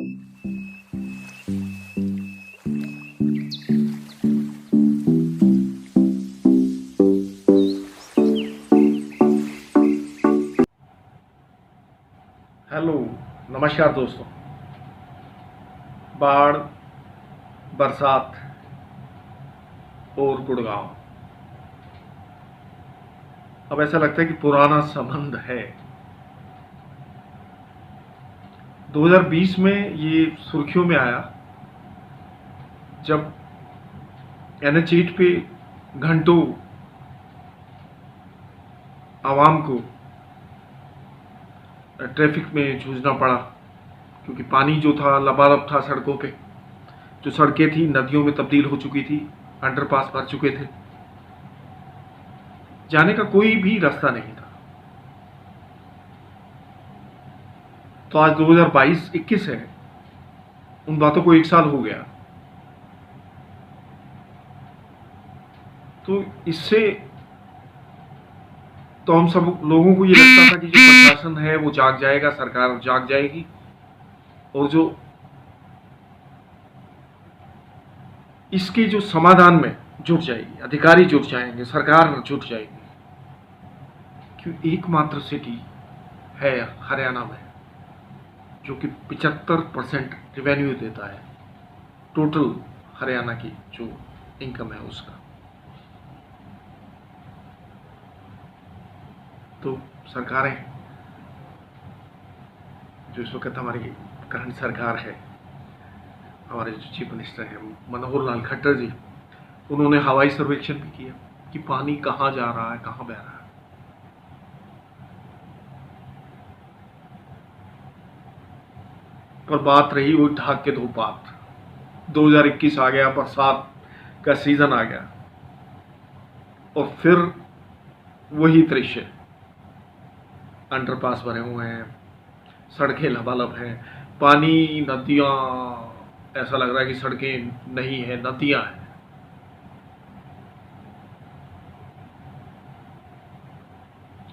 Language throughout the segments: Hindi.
हेलो, नमस्कार दोस्तों। बाढ़, बरसात और गुड़गांव, अब ऐसा लगता है कि पुराना संबंध है। 2020 में ये सुर्खियों में आया जब NH8 पे घंटों आवाम को ट्रैफिक में जूझना पड़ा, क्योंकि पानी जो था लबालब था सड़कों पे। जो सड़कें थी नदियों में तब्दील हो चुकी थी, अंडरपास भर चुके थे, जाने का कोई भी रास्ता नहीं था। तो आज 2022-21 है, उन बातों को 1 साल हो गया। तो इससे तो हम सब लोगों को ये लगता था कि जो प्रशासन है वो जाग जाएगा, सरकार जाग जाएगी और जो इसके जो समाधान में जुट जाएगी, अधिकारी जुट जाएंगे, सरकार जुट जाएगी। क्यों एकमात्र सिटी है हरियाणा में जो कि 75% रेवेन्यू देता है, टोटल हरियाणा की जो इनकम है उसका। तो सरकारें जो इस वक्त हमारी करंट सरकार है, हमारे जो चीफ मिनिस्टर हैं मनोहर लाल खट्टर जी, उन्होंने हवाई सर्वेक्षण भी किया कि पानी कहाँ जा रहा है, कहाँ बह रहा है। पर बात रही वो ढाक के दो बात। 2021 आ गया, बरसात का सीजन आ गया और फिर वही दृश्य, अंडरपास भरे हुए हैं, सड़कें लबालब हैं, पानी, नदियां, ऐसा लग रहा है कि सड़कें नहीं है, नदियां हैं।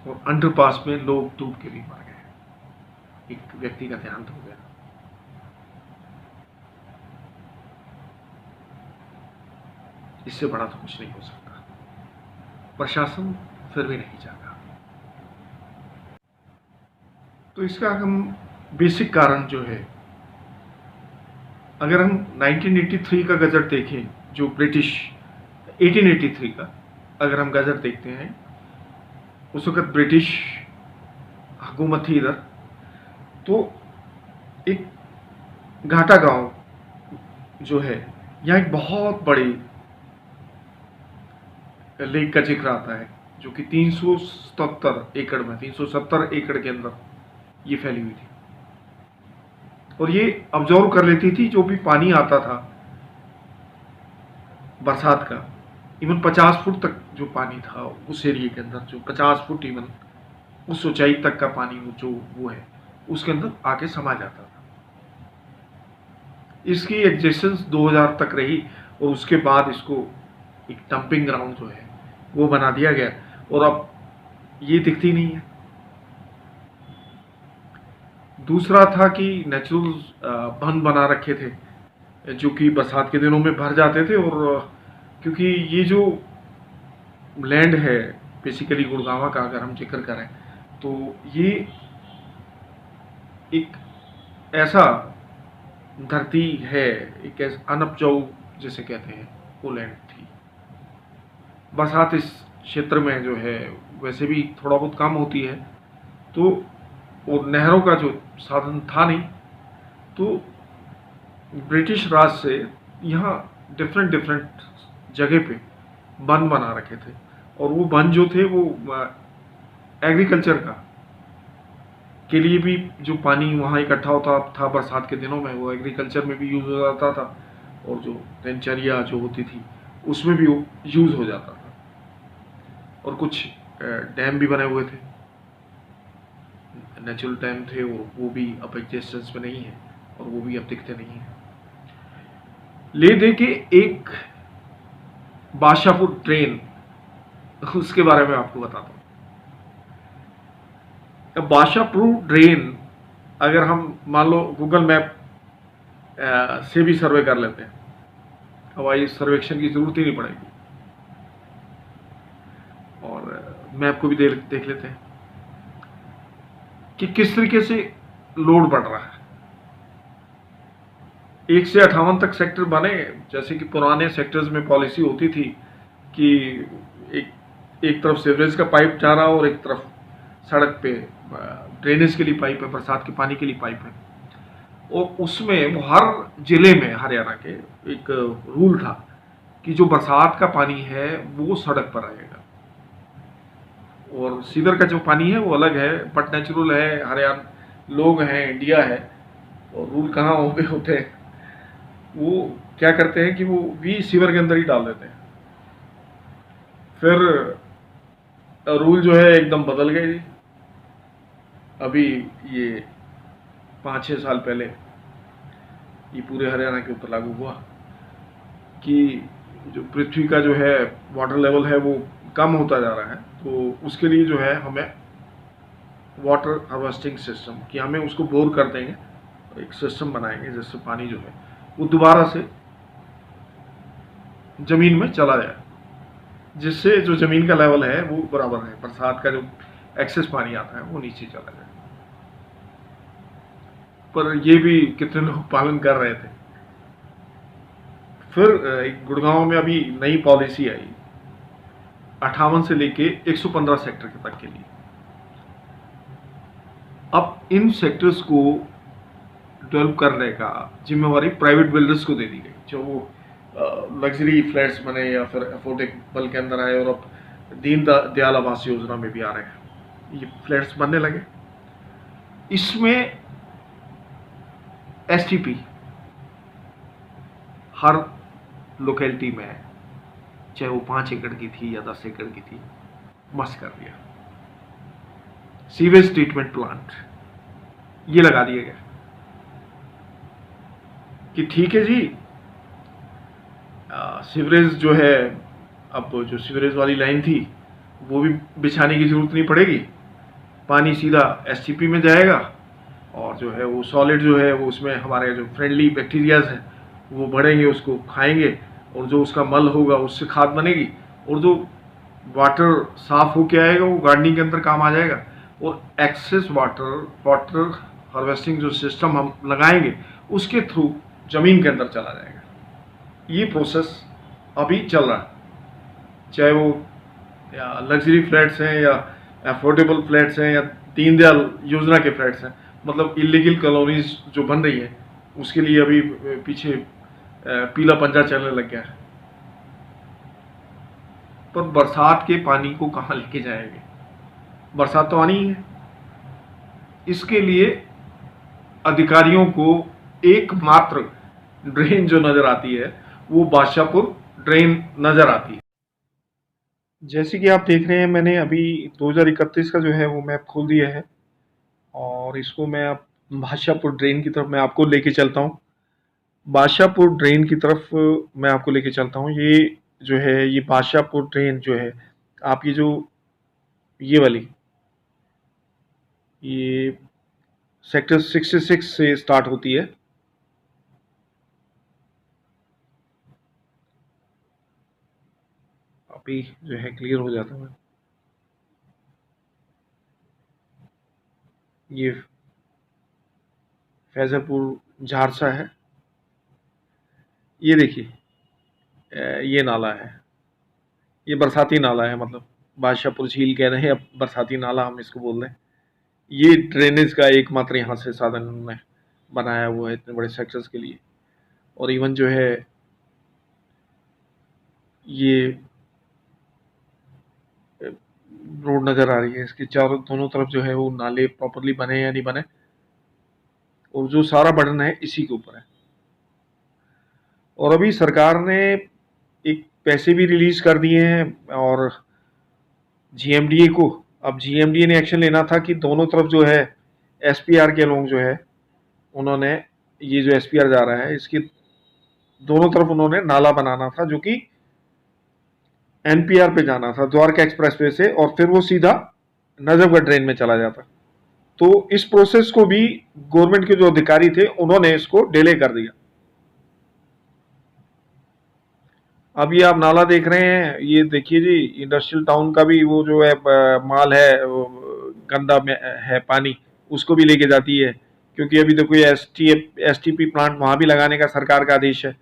और अंडरपास में लोग डूब के भी मर गए, एक व्यक्ति का देहांत हो गया। इससे बड़ा तो कुछ नहीं हो सकता। प्रशासन फिर भी नहीं जागा। तो इसका हम बेसिक कारण जो है, अगर हम 1983 का गजट देखें, जो ब्रिटिश 1883 का अगर हम गजट देखते हैं, उस वक्त ब्रिटिश हुकूमत थी इधर। तो एक घाटा गांव जो है, यहाँ एक बहुत बड़ी लेक का जिक्र आता है, जो कि 377 एकड़ में, 370 एकड़ के अंदर ये फैली हुई थी। और ये ऑब्जर्व कर लेती थी जो भी पानी आता था बरसात का, इवन 50 फुट तक जो पानी था उस एरिया के अंदर, जो 50 फुट इवन उस ऊंचाई तक का पानी जो वो है उसके अंदर आके समा जाता था। इसकी एग्जिस्टेंस 2000 तक रही और उसके बाद इसको एक डंपिंग ग्राउंड जो है वो बना दिया गया और अब ये दिखती नहीं है। दूसरा था कि नेचुरल बंद बना रखे थे जो कि बरसात के दिनों में भर जाते थे। और क्योंकि ये जो लैंड है बेसिकली गुड़गांव का अगर हम जिक्र करें, तो ये एक ऐसा धरती है, एक ऐसा अनपजाऊ जिसे कहते हैं, वो लैंड थी। बरसात इस क्षेत्र में जो है वैसे भी थोड़ा बहुत कम होती है, तो और नहरों का जो साधन था नहीं, तो ब्रिटिश राज से यहाँ डिफरेंट जगह पे बंद बना रखे थे। और वो बंद जो थे वो एग्रीकल्चर का के लिए भी, जो पानी वहाँ इकट्ठा होता था बरसात के दिनों में, वो एग्रीकल्चर में भी यूज़ हो जाता था और जो दिनचर्या जो होती थी उसमें भी वो यूज़ हो जाता था। और कुछ डैम भी बने हुए थे, नेचुरल डैम थे, और वो भी अब एग्जिस्टेंस में नहीं है और वो भी अब दिखते नहीं है। ले दे के एक बादशाहपुर ट्रेन, उसके बारे में आपको बताता हूँ। बादशाहपुर ड्रेन, अगर हम मान लो गूगल मैप से भी सर्वे कर लेते हैं, हवाई सर्वेक्षण की जरूरत ही नहीं पड़ेगी। और मैप को भी देख लेते हैं कि किस तरीके से लोड बढ़ रहा है। 1 से 58 तक सेक्टर बने, जैसे कि पुराने सेक्टर्स में पॉलिसी होती थी कि एक तरफ सीवरेज का पाइप जा रहा और एक तरफ सड़क पे ड्रेनेज के लिए पाइप है, बरसात के पानी के लिए पाइप है। और उसमें वो हर जिले में हरियाणा के एक रूल था कि जो बरसात का पानी है वो सड़क पर आएगा और सीवर का जो पानी है वो अलग है, बट नेचुरल है, हरियाणा लोग हैं, इंडिया है, और रूल कहाँ होते हैं, वो क्या करते हैं कि वो भी सीवर के अंदर ही डाल देते हैं। फिर रूल जो है एकदम बदल गए जी। अभी ये 5-6 साल पहले ये पूरे हरियाणा के ऊपर लागू हुआ कि जो पृथ्वी का जो है वाटर लेवल है वो कम होता जा रहा है, तो उसके लिए जो है हमें वाटर हार्वेस्टिंग सिस्टम कि हमें उसको बोर कर देंगे, एक सिस्टम बनाएंगे जिससे पानी जो है वो दोबारा से जमीन में चला जाए, जिससे जो जमीन का लेवल है वो बराबर है, बरसात का जो एक्सेस पानी आता है वो नीचे चला जाए। पर ये भी कितने लोग पालन कर रहे थे। फिर गुड़गांव में अभी नई पॉलिसी आई 58 से लेके 115 सेक्टर तक के लिए। अब इन सेक्टर्स को डेवलप करने का जिम्मेवारी प्राइवेट बिल्डर्स को दे दी गई, जो वो लग्जरी फ्लैट्स बने या फिर अफोर्डेबल के अंदर आए, और अब दीन दयाल आवास योजना में भी आ रहे हैं, ये फ्लैट्स बनने लगे। इसमें एसटीपी हर लोकेलिटी में, चाहे वो 5 एकड़ की थी या 10 एकड़ की थी, मस्त कर दिया। सीवेज ट्रीटमेंट प्लांट ये लगा दिया गया कि ठीक है जी, सीवरेज जो है, अब जो सीवरेज वाली लाइन थी वो भी बिछाने की जरूरत नहीं पड़ेगी, पानी सीधा एसटीपी में जाएगा, और जो है वो सॉलिड जो है वो उसमें हमारे जो फ्रेंडली बैक्टीरियाज हैं वो बढ़ेंगे, उसको खाएंगे, और जो उसका मल होगा उससे खाद बनेगी, और जो वाटर साफ होके आएगा वो गार्डनिंग के अंदर काम आ जाएगा, और एक्सेस वाटर हार्वेस्टिंग जो सिस्टम हम लगाएंगे उसके थ्रू जमीन के अंदर चला जाएगा। ये प्रोसेस अभी चल रहा है, चाहे वो या लग्जरी फ्लैट्स हैं या अफोर्डेबल फ्लैट्स हैं या दीनदयाल योजना के फ्लैट्स हैं, मतलब इलीगल कॉलोनीज जो बन रही है उसके लिए अभी पीछे पीला पंजा चलने लग गया है। पर बरसात के पानी को कहाँ लेके जाएंगे, बरसात तो आनी ही है। इसके लिए अधिकारियों को एकमात्र ड्रेन जो नजर आती है वो बादशाहपुर ड्रेन नजर आती है। जैसे कि आप देख रहे हैं, मैंने अभी 2031 का जो है वो मैप खोल दिया है, और इसको मैं अब बादशाहपुर ड्रेन की तरफ मैं आपको लेके चलता हूँ। बादशाहपुर ड्रेन की तरफ मैं आपको लेके चलता हूँ। ये जो है ये बादशाहपुर ड्रेन जो है, आप ये जो ये वाली ये सेक्टर 66 से स्टार्ट होती है, अभी जो है क्लियर हो जाता है। ये फैजलपुर झारसा है, ये देखिए ये नाला है, ये बरसाती नाला है, मतलब बादशाहपुर झील कह रहे हैं, अब बरसाती नाला हम इसको बोल रहे हैं। ये ड्रेनेज का एकमात्र यहाँ से साधन उन्होंने बनाया हुआ है इतने बड़े सेक्टर्स के लिए। और इवन जो है ये रोड नज़र आ रही है, इसके चारों दोनों तरफ जो है वो नाले प्रॉपरली बने या नहीं बने, और जो सारा बर्डन है इसी के ऊपर है। और अभी सरकार ने एक पैसे भी रिलीज कर दिए हैं, और जीएमडीए को, अब जीएमडीए ने एक्शन लेना था कि दोनों तरफ जो है एसपीआर के लोग जो है उन्होंने, ये जो एसपीआर जा रहा है इसके दोनों तरफ उन्होंने नाला बनाना था, जो कि एनपीआर पे जाना था द्वारका एक्सप्रेसवे से, और फिर वो सीधा नजफगढ़ ड्रेन में चला जाता। तो इस प्रोसेस को भी गवर्नमेंट के जो अधिकारी थे उन्होंने इसको डिले कर दिया। अब ये आप नाला देख रहे हैं, ये देखिए जी, इंडस्ट्रियल टाउन का भी वो जो है माल है, वो गंदा में है पानी, उसको भी लेके जाती है। क्योंकि अभी देखो ये एसटीपी प्लांट वहां भी लगाने का सरकार का आदेश है।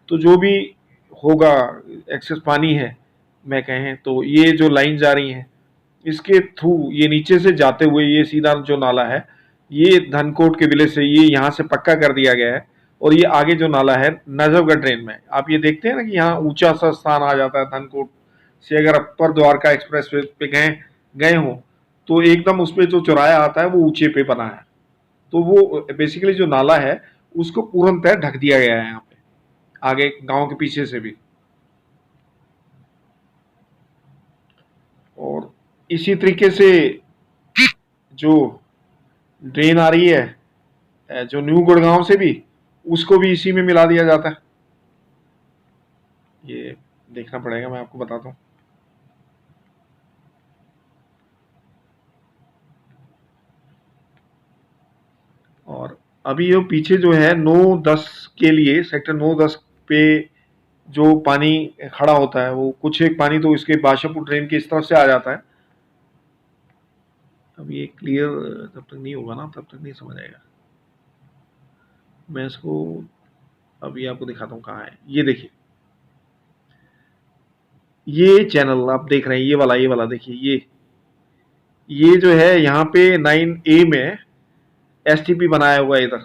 तो जो भी होगा, एक्सेस पानी है, मैं कहें तो ये जो लाइन जा रही है, इसके थ्रू ये नीचे से जाते हुए ये सीधा जो नाला है, ये धनकोट के विलेज से ये यहाँ से पक्का कर दिया गया है। और ये आगे जो नाला है नजफगढ़ ड्रेन में, आप ये देखते हैं ना कि यहाँ ऊंचा सा स्थान आ जाता है धनकोट से। अगर अपर द्वारका एक्सप्रेस वे पे गए गए हो तो एकदम उस पे जो चौराया आता है वो ऊंचे पे बना है। तो वो बेसिकली जो नाला है उसको पूर्णतः ढक दिया गया है यहाँ पे, आगे गांव के पीछे से भी। और इसी तरीके से जो ड्रेन आ रही है जो न्यू गुड़गांव से भी, उसको भी इसी में मिला दिया जाता है। ये देखना पड़ेगा, मैं आपको बताता हूँ। और अभी ये पीछे जो है 9-10 के लिए, सेक्टर 9-10 पे जो पानी खड़ा होता है, वो कुछ एक पानी तो इसके बादशाहपुर ड्रेन के इस तरफ से आ जाता है। अब ये क्लियर जब तक नहीं होगा ना तब तक नहीं समझ आएगा। मैं इसको अभी आपको दिखाता हूँ कहाँ है। ये देखिए, ये चैनल आप देख रहे हैं, ये वाला देखिए, ये जो है यहाँ पे 9A में एसटीपी बनाया हुआ है इधर।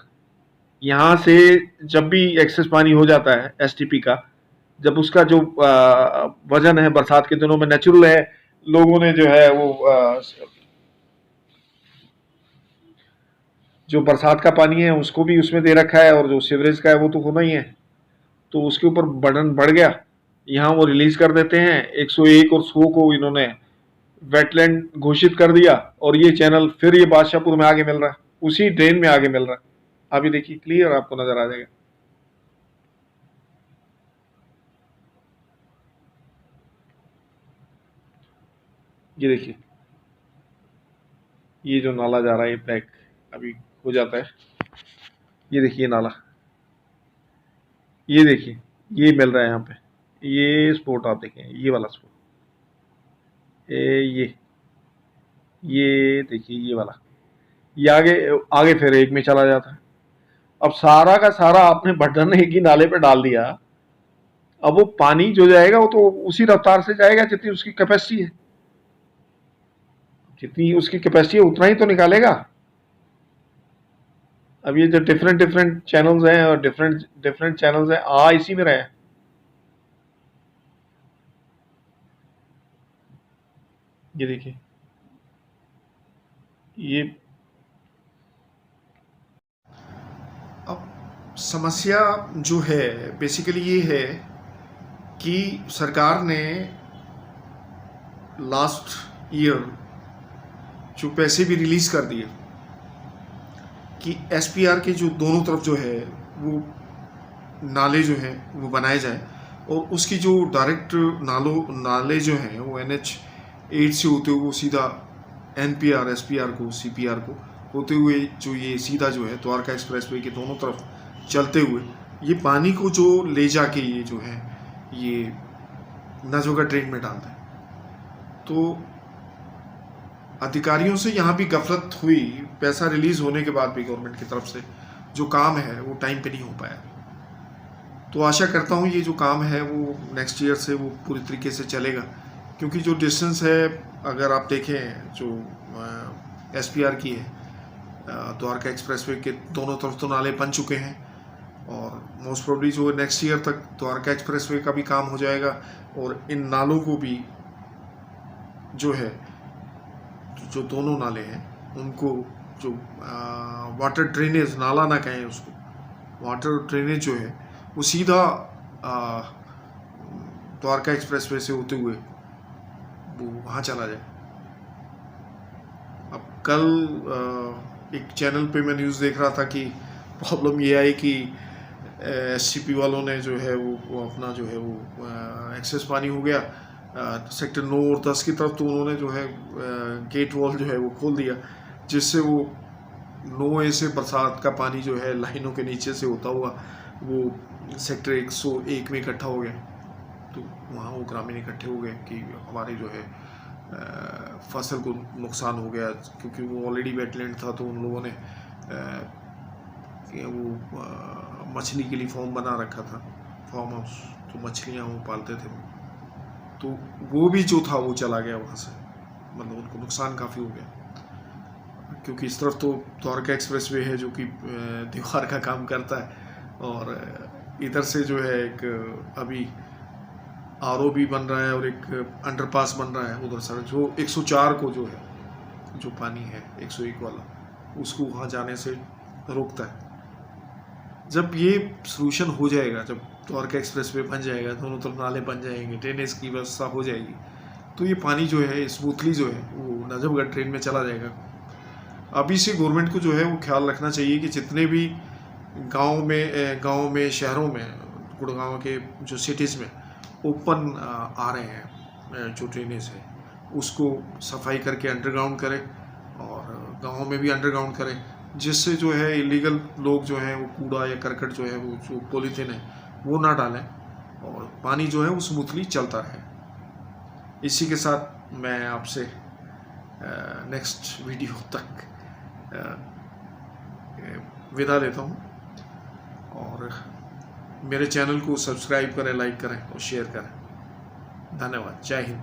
यहाँ से जब भी एक्सेस पानी हो जाता है एसटीपी का, जब उसका जो वजन है बरसात के दिनों में नेचुरल है, लोगों ने जो है वो जो बरसात का पानी है उसको भी उसमें दे रखा है, और जो सीवरेज का है वो तो होना ही है। तो उसके ऊपर बर्डन बढ़ गया, यहाँ वो रिलीज कर देते हैं 101 और 100 को इन्होंने वेटलैंड घोषित कर दिया, और ये चैनल फिर ये बादशाहपुर में आगे मिल रहा है, उसी ड्रेन में आगे मिल रहा है। अभी देखिए क्लियर आपको नजर आ जाएगा। ये देखिए, ये जो नाला जा रहा है ये ब्लैक अभी हो जाता है। ये देखिए नाला, ये देखिए, ये मिल रहा है यहाँ पे, ये स्पॉट आप देखें, ये वाला स्पॉट, ये देखिए, ये वाला, ये आगे आगे फिर एक में चला जाता है। अब सारा का सारा आपने बर्डन एक ही नाले पे डाल दिया। अब वो पानी जो जाएगा वो तो उसी रफ्तार से जाएगा जितनी उसकी कैपेसिटी है, जितनी उसकी कैपेसिटी है उतना ही तो निकालेगा। अब ये जो डिफरेंट डिफरेंट चैनल्स हैं और डिफरेंट डिफरेंट चैनल्स हैं, आ इसी में रहे। ये देखिए, ये अब समस्या जो है बेसिकली ये है कि सरकार ने लास्ट ईयर जो पैसे भी रिलीज कर दिए कि एसपीआर के जो दोनों तरफ जो है वो नाले जो हैं वो बनाए जाए, और उसकी जो डायरेक्ट नाले जो हैं वो NH8 से होते हुए वो सीधा NPR SPR को CPR को होते हुए जो ये सीधा जो है द्वारका एक्सप्रेसवे के दोनों तरफ चलते हुए ये पानी को जो ले जाके ये जो है ये नजोगा ड्रेन में डालता है। तो अधिकारियों से यहाँ भी गफलत हुई, पैसा रिलीज होने के बाद भी गवर्नमेंट की तरफ से जो काम है वो टाइम पे नहीं हो पाया। तो आशा करता हूँ ये जो काम है वो नेक्स्ट ईयर से वो पूरी तरीके से चलेगा, क्योंकि जो डिस्टेंस है अगर आप देखें जो SPR की है, द्वारका एक्सप्रेसवे के दोनों तरफ तो नाले बन चुके हैं, और मोस्ट प्रोबेबली जो नेक्स्ट ईयर तक द्वारका एक्सप्रेसवे का भी काम हो जाएगा, और इन नालों को भी जो है जो दोनों नाले हैं उनको जो वाटर ड्रेनेज, नाला ना कहें उसको, वाटर ड्रेनेज जो है वो सीधा द्वारका एक्सप्रेसवे से होते हुए वो वहाँ चला जाए। अब कल एक चैनल पे मैं न्यूज़ देख रहा था कि प्रॉब्लम ये आई कि SCP वालों ने जो है वो अपना जो है वो एक्सेस पानी हो गया सेक्टर 9 और 10 की तरफ, तो उन्होंने जो है गेट वॉल जो है वो खोल दिया, जिससे वो 9A से बरसात का पानी जो है लाइनों के नीचे से होता हुआ वो सेक्टर 101 में इकट्ठा हो गया। तो वहाँ वो ग्रामीण इकट्ठे हो गए कि हमारी जो है फसल को नुकसान हो गया, क्योंकि वो ऑलरेडी वेटलैंड था। तो उन लोगों ने वो मछली के लिए फार्म बना रखा था, फार्म हाउस, तो मछलियाँ वो पालते थे। तो वो भी जो था वो चला गया वहाँ से, मतलब उनको नुकसान काफ़ी हो गया, क्योंकि इस तरफ तो द्वारका एक्सप्रेस वे है जो कि दीवार का काम करता है, और इधर से जो है एक अभी आरओ भी बन रहा है और एक अंडरपास बन रहा है उधर सड़क, जो 104 को जो है, जो पानी है 101 वाला, उसको वहाँ जाने से रोकता है। जब ये सोल्यूशन हो जाएगा, जब द्वारका एक्सप्रेस वे बन जाएगा, दोनों तरफ नाले बन जाएंगे, ड्रेनेज की व्यवस्था हो जाएगी, तो ये पानी जो है स्मूथली जो है वो नजफगढ़ ट्रेन में चला जाएगा। अभी से गवर्नमेंट को जो है वो ख्याल रखना चाहिए कि जितने भी गांव में शहरों में, गुड़गांव के जो सिटीज़ में ओपन आ रहे हैं जो ड्रेनेज है, उसको सफाई करके अंडरग्राउंड करें, और गाँव में भी अंडरग्राउंड करें, जिससे जो है इलीगल लोग जो हैं वो कूड़ा या करकट जो है, वो जो पॉलीथीन है वो ना डालें, और पानी जो है वो स्मूथली चलता रहे। इसी के साथ मैं आपसे नेक्स्ट वीडियो तक विदा लेता हूँ, और मेरे चैनल को सब्सक्राइब करें, लाइक करें और शेयर करें। धन्यवाद। जय हिंद।